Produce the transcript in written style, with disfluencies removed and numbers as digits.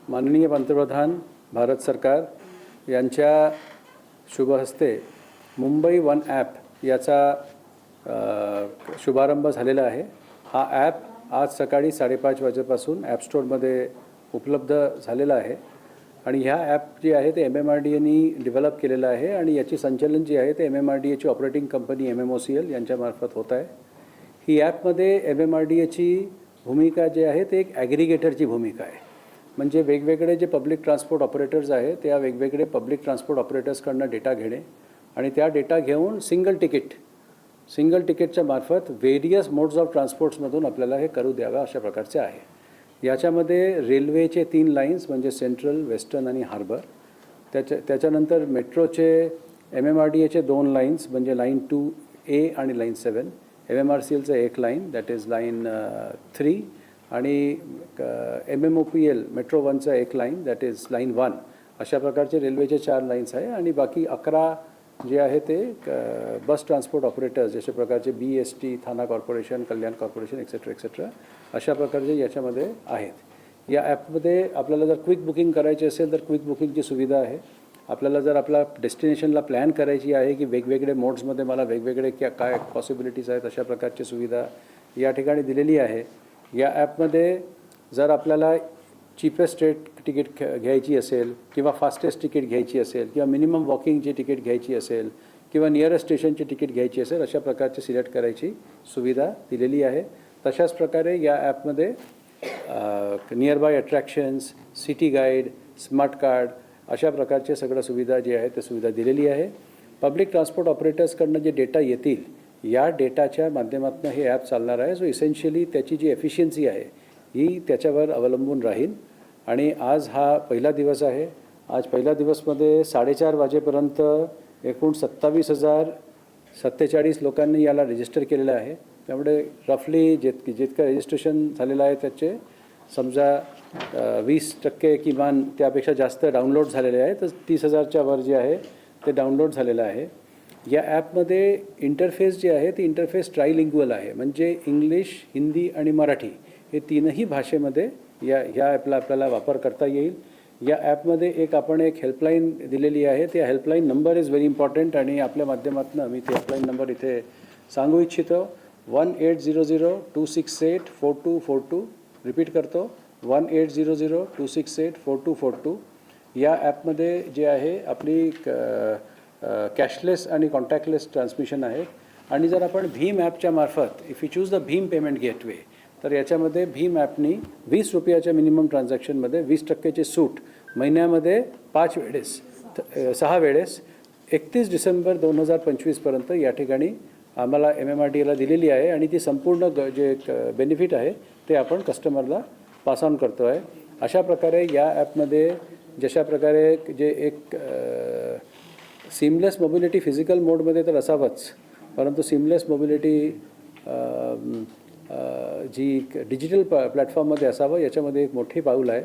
माननीय पंतप्रधान भारत सरकार यांच्या शुभहस्ते मुंबई वन ॲप याचा शुभारंभ झालेला आहे। हा ॲप आज सकाळी 5:30 वाजेपासून ॲप स्टोअरमध्ये उपलब्ध झालेला आहे आणि ह्या ॲप जी आहे ते MMRDAनी डेव्हलप केलेलं आहे आणि याची संचालन जी आहे ते MMRDAची ऑपरेटिंग कंपनी MMOCL यांच्यामार्फत होत आहे। ही ॲपमध्ये MMRDAची भूमिका जी आहे ते एक ॲग्रिगेटरची भूमिका आहे। म्हणजे वेगवेगळे जे पब्लिक ट्रान्सपोर्ट ऑपरेटर्स आहेत त्या वेगवेगळे पब्लिक ट्रान्सपोर्ट ऑपरेटर्सकडनं डेटा घेणे आणि त्या डेटा घेऊन सिंगल तिकीटच्या मार्फत वेरियस मोड्स ऑफ ट्रान्सपोर्ट्समधून आपल्याला हे करू द्यावं अशा प्रकारचे आहे। याच्यामध्ये रेल्वेचे 3 लाईन्स म्हणजे सेंट्रल, वेस्टर्न आणि हार्बर, त्याच्यानंतर मेट्रोचे MMRDAचे 2 लाईन्स म्हणजे लाईन 2A आणि लाईन 7, MMRCLचं 1 लाईन दॅट इज लाईन 3 आणि MMOPL मेट्रो 1चं 1 लाईन दॅट इज लाईन 1 अशा प्रकारचे रेल्वेचे 4 लाईन्स आहे आणि बाकी 11 जे आहे ते बस ट्रान्सपोर्ट ऑपरेटर्स जशा प्रकारचे BST, थाना कॉर्पोरेशन, कल्याण कॉर्पोरेशन एक्सेट्रा अशा प्रकारचे याच्यामध्ये आहेत। या ॲपमध्ये आपल्याला जर क्विक बुकिंग करायची असेल तर क्विक बुकिंगची सुविधा आहे। आपल्याला जर आपला डेस्टिनेशनला प्लॅन करायची आहे की वेगवेगळे मोड्समध्ये मला वेगवेगळे काय पॉसिबिलिटीज आहेत अशा प्रकारची सुविधा या ठिकाणी दिलेली आहे। या ॲपमध्ये जर आपल्याला चीपेस्ट रेट तिकीट घ्यायची असेल किंवा फास्टेस्ट तिकीट घ्यायची असेल किंवा मिनिमम वॉकिंगची तिकीट घ्यायची असेल किंवा नियरेस्ट स्टेशनची तिकीट घ्यायची असेल अशा प्रकारची सिलेक्ट करायची सुविधा दिलेली आहे। तशाच प्रकारे या ॲपमध्ये nearby attractions, city guide, smart card अशा प्रकारचे सगळ्या सुविधा जी आहे ते सुविधा दिलेली आहे। पब्लिक ट्रान्सपोर्ट ऑपरेटर्सकडनं जे डेटा येतील या डेटाच्या माध्यमातून हे ॲप चालणार आहे। सो इसेन्शियली त्याची जी एफिशियन्सी आहे ही त्याच्यावर अवलंबून राहील आणि आज हा पहिला दिवस आहे। आज पहिल्या दिवसमध्ये 4:30 वाजेपर्यंत एकूण 27,047 लोकांनी याला रजिस्टर केलेलं आहे। त्यामुळे रफली जितकं रजिस्ट्रेशन झालेलं आहे त्याचे समजा 20% किमान त्यापेक्षा जास्त डाउनलोड झालेले आहे, तर 30,000च्या वर जे आहे ते डाउनलोड झालेलं आहे। या ॲपमध्ये इंटरफेस जे आहे ते इंटरफेस ट्रायलिंग्युअल आहे, म्हणजे इंग्लिश, हिंदी आणि मराठी हे 3ही भाषेमध्ये ह्या ॲपला आपल्याला वापर करता येईल। या ॲपमध्ये आपण एक हेल्पलाईन दिलेली आहे। त्या helpline number is very important आणि आपल्या माध्यमातून मी ते हेल्पलाईन नंबर इथे सांगू इच्छितो। 1800-268-4242 रिपीट करतो 1800-268-4242। या ॲपमध्ये जे आहे आपली कॅशलेस आणि कॉन्टॅक्टलेस ट्रान्समिशन आहे आणि जर आपण भीम ॲपच्या मार्फत if you choose the Bhim payment gateway तर याच्यामध्ये भीम ॲपनी 20 रुपयाच्या मिनिमम ट्रान्झॅक्शनमध्ये 20% सूट महिन्यामध्ये 6 वेळेस 31 डिसेंबर 2025पर्यंत या ठिकाणी आम्हाला MMRDAला दिलेली आहे आणि ती संपूर्ण जे बेनिफिट आहे ते आपण कस्टमरला पास ऑन करतो आहे। अशा प्रकारे या ॲपमध्ये जशा प्रकारे जे एक सीमलेस मोबिलिटी फिजिकल मोडमध्ये तर असावंच, परंतु सीमलेस मोबिलिटी जी डिजिटल प्लॅटफॉर्ममध्ये असावं याच्यामध्ये एक मोठी पाऊल आहे।